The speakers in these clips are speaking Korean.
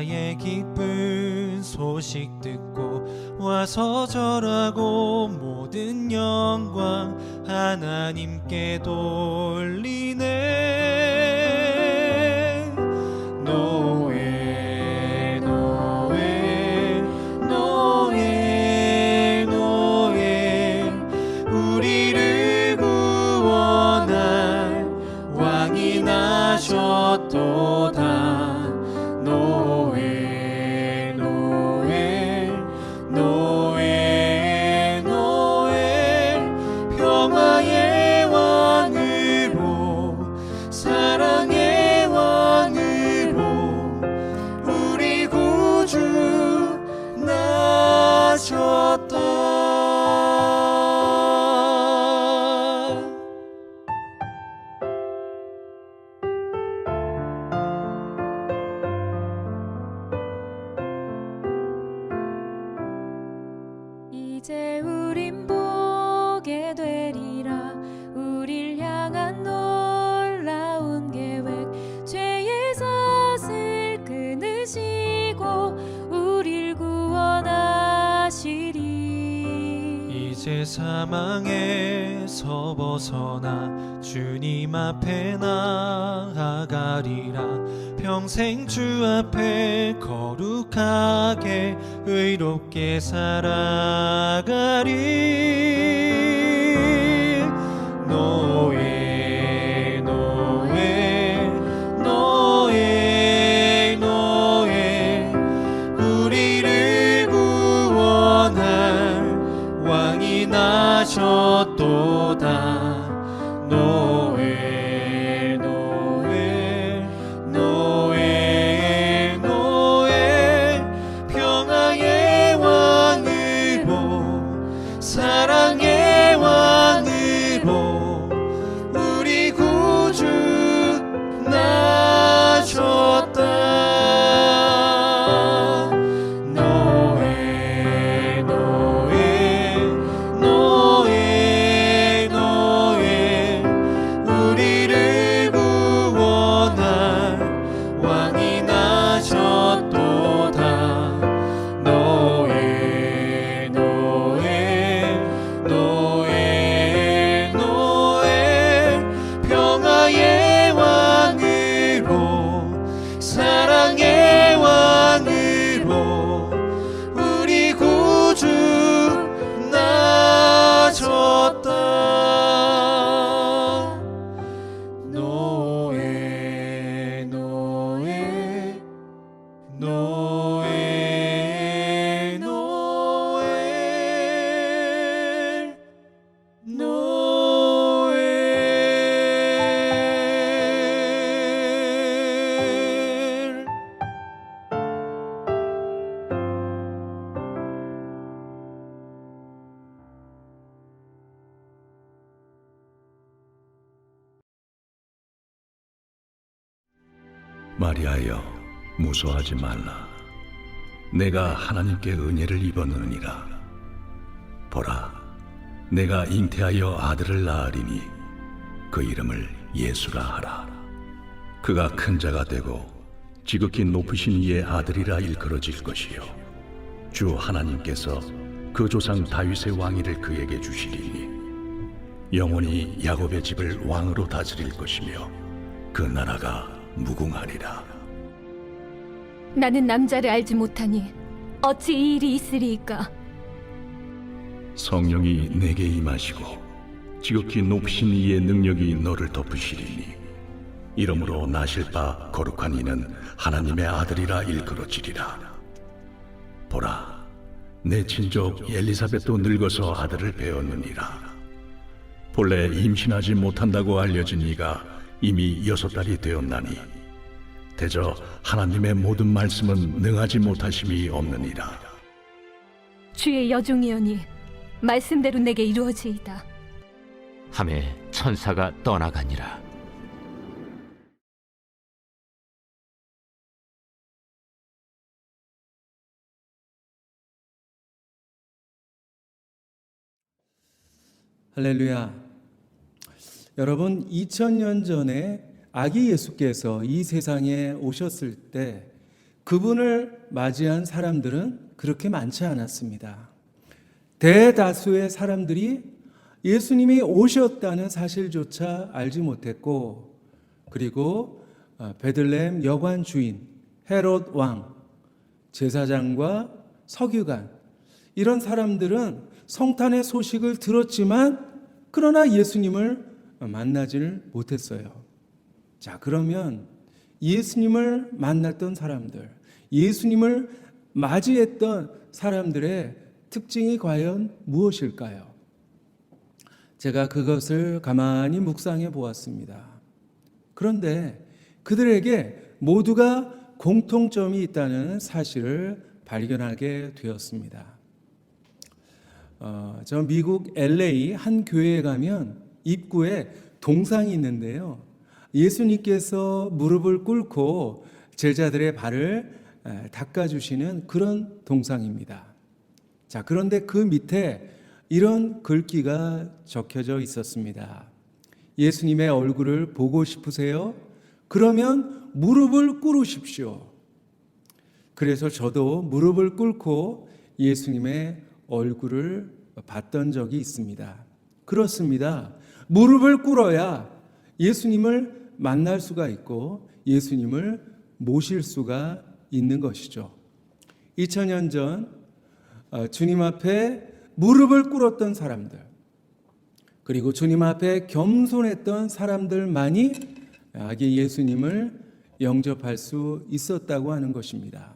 메시아의 기쁜 소식 듣고 와서 절하고 모든 영광 하나님께 돌리네. 노예 노예 노예 노예 우리를 구원할 왕이 나셨도다. 노예 노예 노예 노예 평화의 왕으로 사랑의 왕으로 우리 구주 나셨다. 이제 우린 보게 되리라 우릴 향한 놀라운 계획. 죄의 사슬 끊으시고 우릴 구원하시리. 이제 사망에서 벗어나 주님 앞에 나아가리라. 평생 주 앞에 거룩하게 의롭게 살아가리. 노예 노예 노예 노예 우리를 구원할 왕이 나셨도다. 노예 노예 노예 노예 평화의 왕으로 사랑의 왕으로 우리 구주 나셨다. 노예 노예 노예 노예 우리를 구원할 왕이 나셨도다. 노예 노예 노예 노예 평화의 왕으로 사랑의 왕으로 우리 구주 나셨다. 노예 노예 노예 노예 노예. 마리아여, 무서워하지 말라. 내가 하나님께 은혜를 입었느니라. 보라, 내가 잉태하여 아들을 낳으리니 그 이름을 예수라 하라. 그가 큰 자가 되고 지극히 높으신 이의 아들이라 일컬어질 것이요 주 하나님께서 그 조상 다윗의 왕위를 그에게 주시리니 영원히 야곱의 집을 왕으로 다스릴 것이며 그 나라가 무궁하리라. 나는 남자를 알지 못하니 어찌 이 일이 있으리이까? 성령이 내게 임하시고 지극히 높으신 이의 능력이 너를 덮으시리니 이러므로 나실 바 거룩한 이는 하나님의 아들이라 일컬어지리라. 보라, 내 친족 엘리사벳도 늙어서 아들을 배었느니라. 본래 임신하지 못한다고 알려진 이가 이미 6달이 되었나니 대저 하나님의 모든 말씀은 능하지 못하심이 없느니라. 주의 여종이오니 말씀대로 내게 이루어지이다. 하매 천사가 떠나가니라. 할렐루야. 여러분, 2000년 전에 아기 예수께서 이 세상에 오셨을 때 그분을 맞이한 사람들은 그렇게 많지 않았습니다. 대다수의 사람들이 예수님이 오셨다는 사실조차 알지 못했고, 그리고 베들레헴 여관 주인, 헤롯 왕, 제사장과 서기관, 이런 사람들은 성탄의 소식을 들었지만 그러나 예수님을 만나지를 못했어요. 자, 그러면 예수님을 만났던 사람들, 예수님을 맞이했던 사람들의 특징이 과연 무엇일까요? 제가 그것을 가만히 묵상해 보았습니다. 그런데 그들에게 모두가 공통점이 있다는 사실을 발견하게 되었습니다. 저 미국 LA 한 교회에 가면 입구에 동상이 있는데요. 예수님께서 무릎을 꿇고 제자들의 발을 닦아주시는 그런 동상입니다. 자, 그런데 그 밑에 이런 글귀가 적혀져 있었습니다. 예수님의 얼굴을 보고 싶으세요? 그러면 무릎을 꿇으십시오. 그래서 저도 무릎을 꿇고 예수님의 얼굴을 봤던 적이 있습니다. 그렇습니다. 무릎을 꿇어야 예수님을 만날 수가 있고 예수님을 모실 수가 있는 것이죠. 2000년 전 주님 앞에 무릎을 꿇었던 사람들, 그리고 주님 앞에 겸손했던 사람들만이 아기 예수님을 영접할 수 있었다고 하는 것입니다.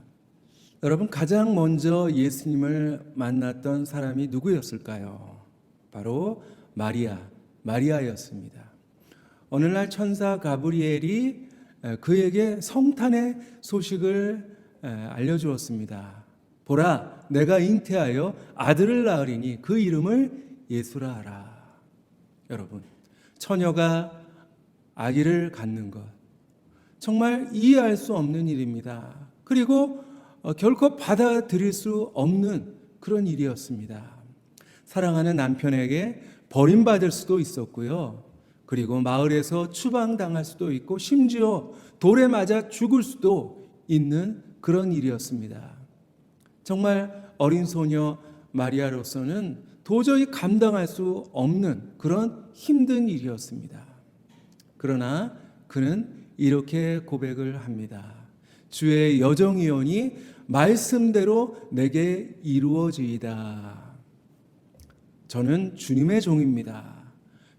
여러분, 가장 먼저 예수님을 만났던 사람이 누구였을까요? 바로 마리아였습니다. 어느 날 천사 가브리엘이 그에게 성탄의 소식을 알려주었습니다. 보라, 내가 잉태하여 아들을 낳으리니 그 이름을 예수라 하라. 여러분, 처녀가 아기를 갖는 것, 정말 이해할 수 없는 일입니다. 그리고 결코 받아들일 수 없는 그런 일이었습니다. 사랑하는 남편에게 버림받을 수도 있었고요. 그리고 마을에서 추방당할 수도 있고 심지어 돌에 맞아 죽을 수도 있는 그런 일이었습니다. 정말 어린 소녀 마리아로서는 도저히 감당할 수 없는 그런 힘든 일이었습니다. 그러나 그는 이렇게 고백을 합니다. 주의 여정이오니 말씀대로 내게 이루어지이다. 저는 주님의 종입니다.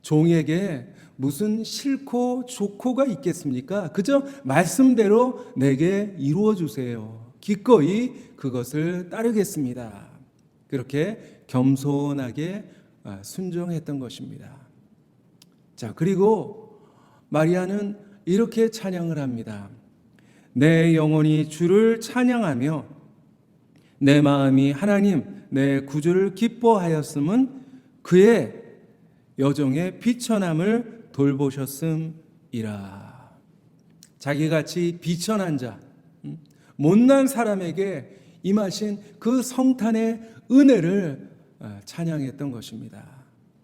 종에게 무슨 싫고 좋고가 있겠습니까? 그저 말씀대로 내게 이루어 주세요. 기꺼이 그것을 따르겠습니다. 그렇게 겸손하게 순종했던 것입니다. 자, 그리고 마리아는 이렇게 찬양을 합니다. 내 영혼이 주를 찬양하며 내 마음이 하나님 내 구주를 기뻐하였음은 그의 여정의 비천함을 돌보셨음이라. 자기같이 비천한 자, 못난 사람에게 임하신 그 성탄의 은혜를 찬양했던 것입니다.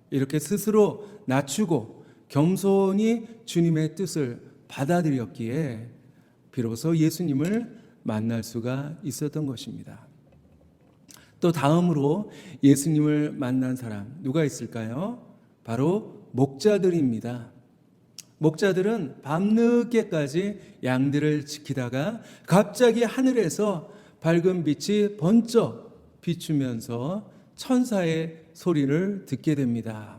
이렇게 스스로 낮추고 겸손히 주님의 뜻을 받아들였기에 비로소 예수님을 만날 수가 있었던 것입니다. 또 다음으로 예수님을 만난 사람 누가 있을까요? 바로 목자들입니다. 목자들은 밤늦게까지 양들을 지키다가 갑자기 하늘에서 밝은 빛이 번쩍 비추면서 천사의 소리를 듣게 됩니다.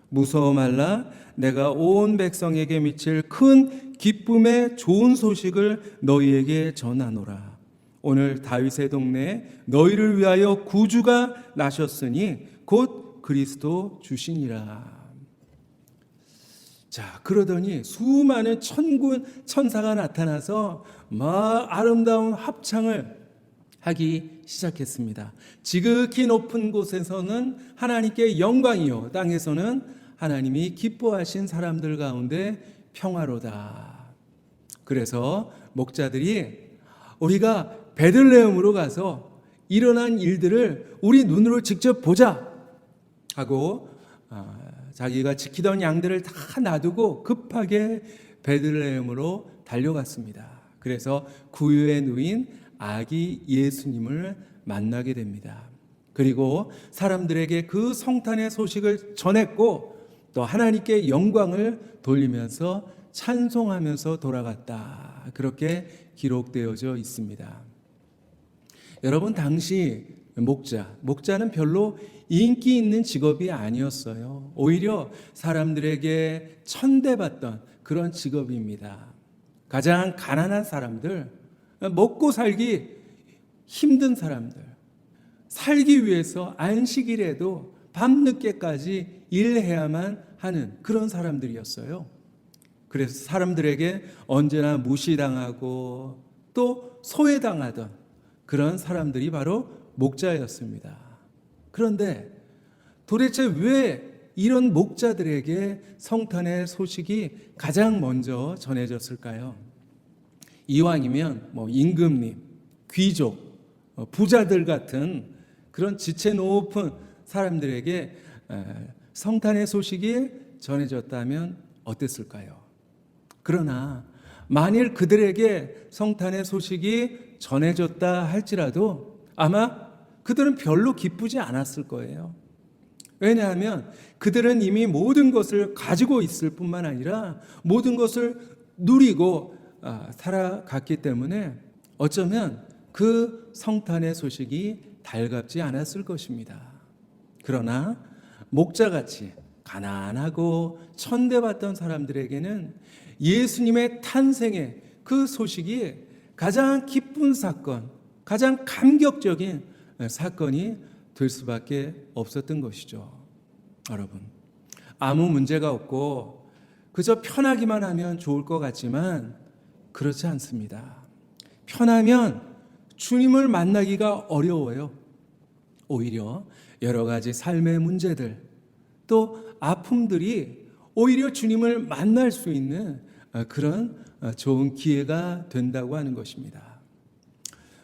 무서워 말라, 내가 온 백성에게 미칠 큰 기쁨의 좋은 소식을 너희에게 전하노라. 오늘 다윗의 동네에 너희를 위하여 구주가 나셨으니 곧 그리스도 주시니라. 자, 그러더니 수많은 천군 천사가 나타나서 막 아름다운 합창을 하기 시작했습니다. 지극히 높은 곳에서는 하나님께 영광이요, 땅에서는 하나님이 기뻐하신 사람들 가운데 평화로다. 그래서 목자들이 우리가 베들레헴으로 가서 일어난 일들을 우리 눈으로 직접 보자 하고 자기가 지키던 양들을 다 놔두고 급하게 베들레헴으로 달려갔습니다. 그래서 구유에 누인 아기 예수님을 만나게 됩니다. 그리고 사람들에게 그 성탄의 소식을 전했고 또 하나님께 영광을 돌리면서 찬송하면서 돌아갔다. 그렇게 기록되어져 있습니다. 여러분, 당시 목자는 별로 인기 있는 직업이 아니었어요. 오히려 사람들에게 천대받던 그런 직업입니다. 가장 가난한 사람들, 먹고 살기 힘든 사람들, 살기 위해서 안식일에도 밤늦게까지 일해야만 하는 그런 사람들이었어요. 그래서 사람들에게 언제나 무시당하고 또 소외당하던 그런 사람들이 바로 목자였습니다. 그런데 도대체 왜 이런 목자들에게 성탄의 소식이 가장 먼저 전해졌을까요? 이왕이면 임금님, 귀족, 부자들 같은 그런 지체 높은 사람들에게 성탄의 소식이 전해졌다면 어땠을까요? 그러나 만일 그들에게 성탄의 소식이 전해졌다 할지라도 아마 그들은 별로 기쁘지 않았을 거예요. 왜냐하면 그들은 이미 모든 것을 가지고 있을 뿐만 아니라 모든 것을 누리고 살아갔기 때문에 어쩌면 그 성탄의 소식이 달갑지 않았을 것입니다. 그러나 목자같이 가난하고 천대받던 사람들에게는 예수님의 탄생의 그 소식이 가장 기쁜 사건, 가장 감격적인 사건이 될 수밖에 없었던 것이죠. 여러분, 아무 문제가 없고 그저 편하기만 하면 좋을 것 같지만 그렇지 않습니다. 편하면 주님을 만나기가 어려워요. 오히려 여러 가지 삶의 문제들, 또 아픔들이 오히려 주님을 만날 수 있는 그런 좋은 기회가 된다고 하는 것입니다.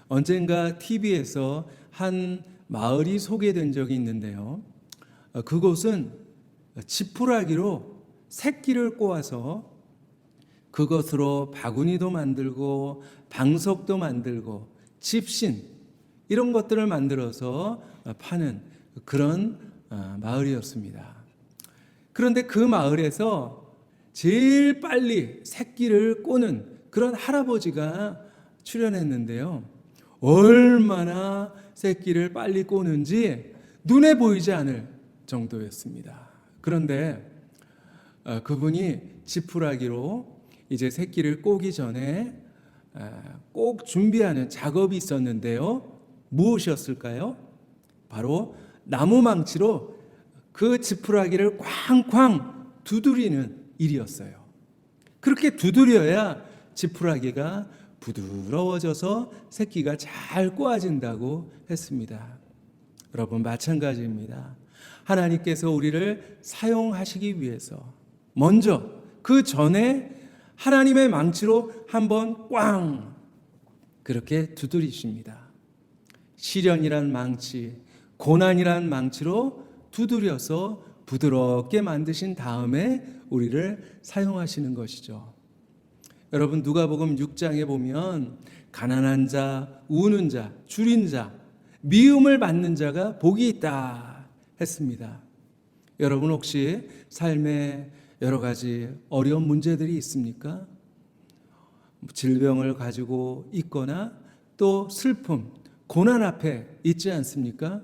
언젠가 TV에서 한 마을이 소개된 적이 있는데요. 그곳은 지푸라기로 새끼를 꼬아서 그것으로 바구니도 만들고 방석도 만들고 집신 이런 것들을 만들어서 파는 그런 마을이었습니다. 그런데 그 마을에서 제일 빨리 새끼를 꼬는 그런 할아버지가 출연했는데요. 얼마나 새끼를 빨리 꼬는지 눈에 보이지 않을 정도였습니다. 그런데 그분이 지푸라기로 이제 새끼를 꼬기 전에 꼭 준비하는 작업이 있었는데요. 무엇이었을까요? 바로 나무 망치로 그 지푸라기를 쾅쾅 두드리는 일이었어요. 그렇게 두드려야 지푸라기가 부드러워져서 새끼가 잘 꼬아진다고 했습니다. 여러분, 마찬가지입니다. 하나님께서 우리를 사용하시기 위해서 먼저 그 전에 하나님의 망치로 한번 꽝 그렇게 두드리십니다. 시련이란 망치, 고난이란 망치로 두드려서 부드럽게 만드신 다음에 우리를 사용하시는 것이죠. 여러분, 누가복음 6장에 보면 가난한 자, 우는 자, 줄인 자, 미움을 받는 자가 복이 있다 했습니다. 여러분, 혹시 삶에 여러 가지 어려운 문제들이 있습니까? 질병을 가지고 있거나 또 슬픔, 고난 앞에 있지 않습니까?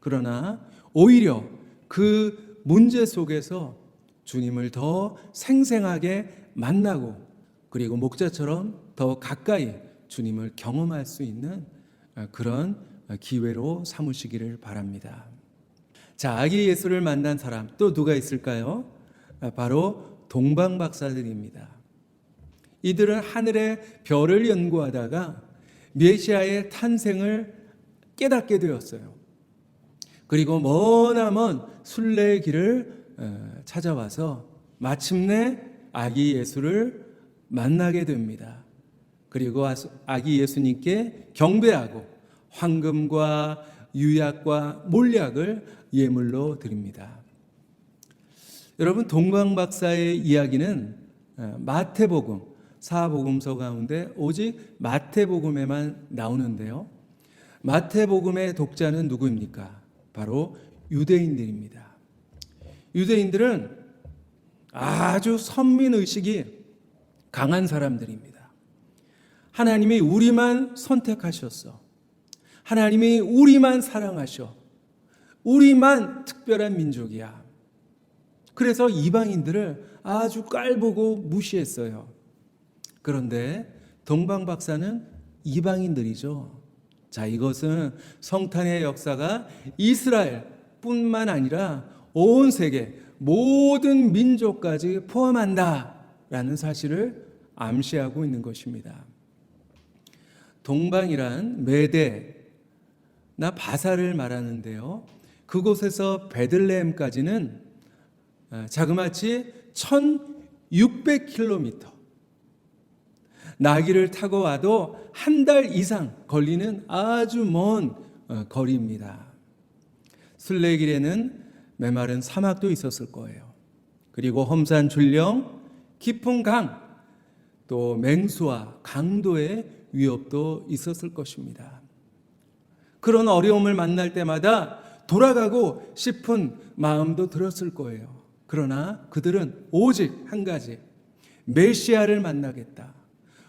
그러나 오히려 그 문제 속에서 주님을 더 생생하게 만나고 그리고 목자처럼 더 가까이 주님을 경험할 수 있는 그런 기회로 삼으시기를 바랍니다. 자, 아기 예수를 만난 사람 또 누가 있을까요? 바로 동방박사들입니다. 이들은 하늘의 별을 연구하다가 메시아의 탄생을 깨닫게 되었어요. 그리고 머나먼 순례의 길을 찾아와서 마침내 아기 예수를 만나게 됩니다. 그리고 아기 예수님께 경배하고 황금과 유약과 몰약을 예물로 드립니다. 여러분, 동방박사의 이야기는 마태복음, 4복음서 가운데 오직 마태복음에만 나오는데요. 마태복음의 독자는 누구입니까? 바로 유대인들입니다. 유대인들은 아주 선민의식이 강한 사람들입니다. 하나님이 우리만 선택하셨어. 하나님이 우리만 사랑하셔. 우리만 특별한 민족이야. 그래서 이방인들을 아주 깔보고 무시했어요. 그런데 동방 박사는 이방인들이죠. 자, 이것은 성탄의 역사가 이스라엘뿐만 아니라 온 세계 모든 민족까지 포함한다라는 사실을 암시하고 있는 것입니다. 동방이란 메대나 바사를 말하는데요. 그곳에서 베들레헴까지는 자그마치 1600km, 나귀를 타고 와도 한 달 이상 걸리는 아주 먼 거리입니다. 순례길에는 메마른 사막도 있었을 거예요. 그리고 험산 줄령, 깊은 강, 또 맹수와 강도의 위협도 있었을 것입니다. 그런 어려움을 만날 때마다 돌아가고 싶은 마음도 들었을 거예요. 그러나 그들은 오직 한 가지, 메시아를 만나겠다.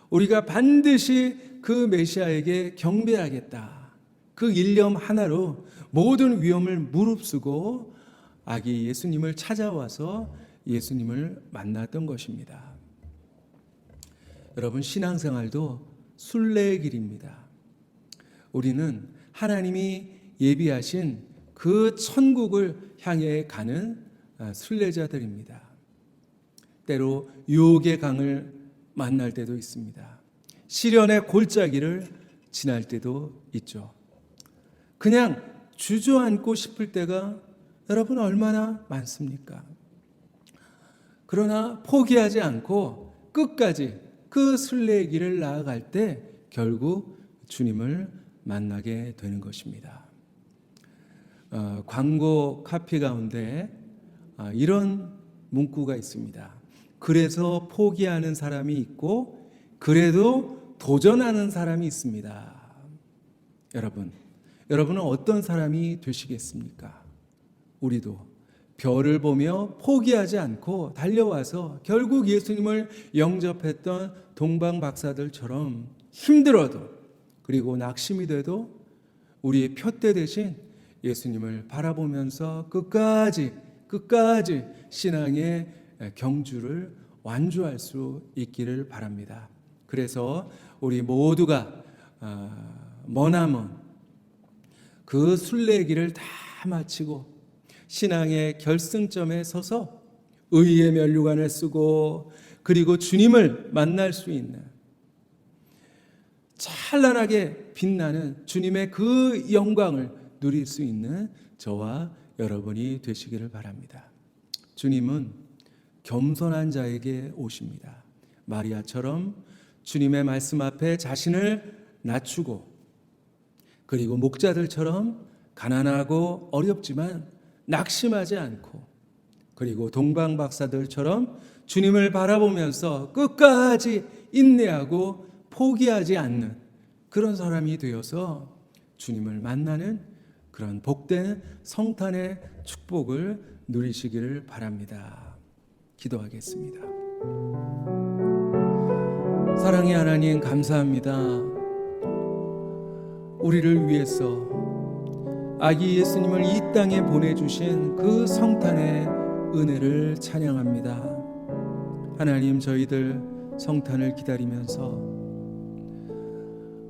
우리가 반드시 그 메시아에게 경배하겠다. 그 일념 하나로 모든 위험을 무릅쓰고 아기 예수님을 찾아와서 예수님을 만났던 것입니다. 여러분, 신앙생활도 순례길입니다. 우리는 하나님이 예비하신 그 천국을 향해 가는 순례자들입니다. 때로 유혹의 강을 만날 때도 있습니다. 시련의 골짜기를 지날 때도 있죠. 그냥 주저앉고 싶을 때가 여러분 얼마나 많습니까? 그러나 포기하지 않고 끝까지 그 순례의 길을 나아갈 때 결국 주님을 만나게 되는 것입니다. 광고 카피 가운데 이런 문구가 있습니다. 그래서 포기하는 사람이 있고 그래도 도전하는 사람이 있습니다. 여러분은 어떤 사람이 되시겠습니까? 우리도 별을 보며 포기하지 않고 달려와서 결국 예수님을 영접했던 동방 박사들처럼 힘들어도 그리고 낙심이 돼도 우리의 표대 대신 예수님을 바라보면서 끝까지 신앙의 경주를 완주할 수 있기를 바랍니다. 그래서 우리 모두가 머나먼 그 순례길을 다 마치고 신앙의 결승점에 서서 의의 면류관을 쓰고 그리고 주님을 만날 수 있는 찬란하게 빛나는 주님의 그 영광을 누릴 수 있는 저와 여러분이 되시기를 바랍니다. 주님은 겸손한 자에게 오십니다. 마리아처럼 주님의 말씀 앞에 자신을 낮추고 그리고 목자들처럼 가난하고 어렵지만 낙심하지 않고 그리고 동방 박사들처럼 주님을 바라보면서 끝까지 인내하고 포기하지 않는 그런 사람이 되어서 주님을 만나는 그런 복된 성탄의 축복을 누리시기를 바랍니다. 기도하겠습니다. 사랑의 하나님, 감사합니다. 우리를 위해서 아기 예수님을 이 땅에 보내주신 그 성탄의 은혜를 찬양합니다. 하나님, 저희들 성탄을 기다리면서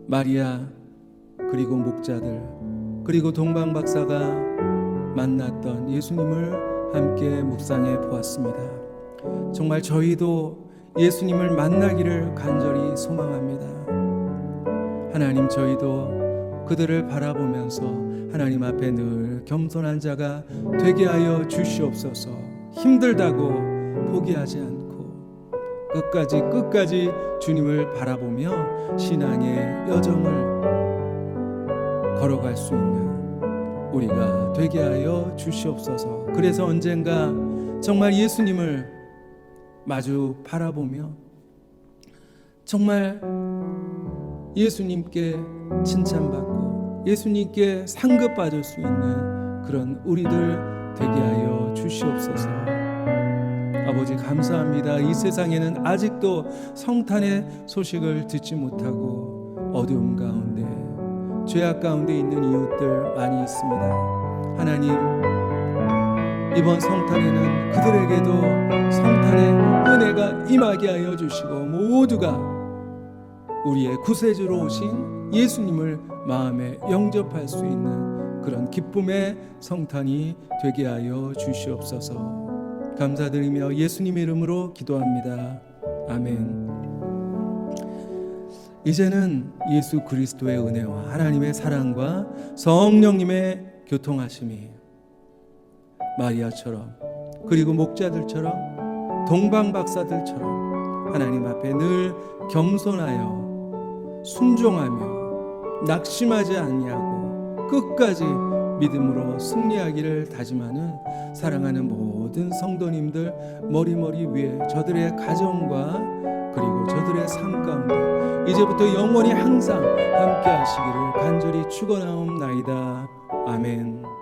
마리아 그리고 목자들 그리고 동방 박사가 만났던 예수님을 함께 묵상해 보았습니다. 정말 저희도 예수님을 만나기를 간절히 소망합니다. 하나님, 저희도 그들을 바라보면서 하나님 앞에 늘 겸손한 자가 되게 하여 주시옵소서. 힘들다고 포기하지 않고 끝까지 주님을 바라보며 신앙의 여정을 걸어갈 수 있는 우리가 되게 하여 주시옵소서. 그래서 언젠가 정말 예수님을 마주 바라보며 정말 예수님께 칭찬받고 예수님께 상급받을 수 있는 그런 우리들 되게 하여 주시옵소서. 아버지 감사합니다. 이 세상에는 아직도 성탄의 소식을 듣지 못하고 어두움 가운데 죄악 가운데 있는 이웃들 많이 있습니다. 하나님, 이번 성탄에는 그들에게도 성탄의 은혜가 임하게 하여 주시고 모두가 우리의 구세주로 오신 예수님을 마음에 영접할 수 있는 그런 기쁨의 성탄이 되게 하여 주시옵소서. 감사드리며 예수님의 이름으로 기도합니다. 아멘. 이제는 예수 그리스도의 은혜와 하나님의 사랑과 성령님의 교통하심이 마리아처럼 그리고 목자들처럼 동방박사들처럼 하나님 앞에 늘 겸손하여 순종하며 낙심하지 아니하고 끝까지 믿음으로 승리하기를 다짐하는 사랑하는 모든 성도님들 머리머리 위에 저들의 가정과 그리고 저들의 삶 가운데 이제부터 영원히 항상 함께 하시기를 간절히 축원하옵나이다. 아멘.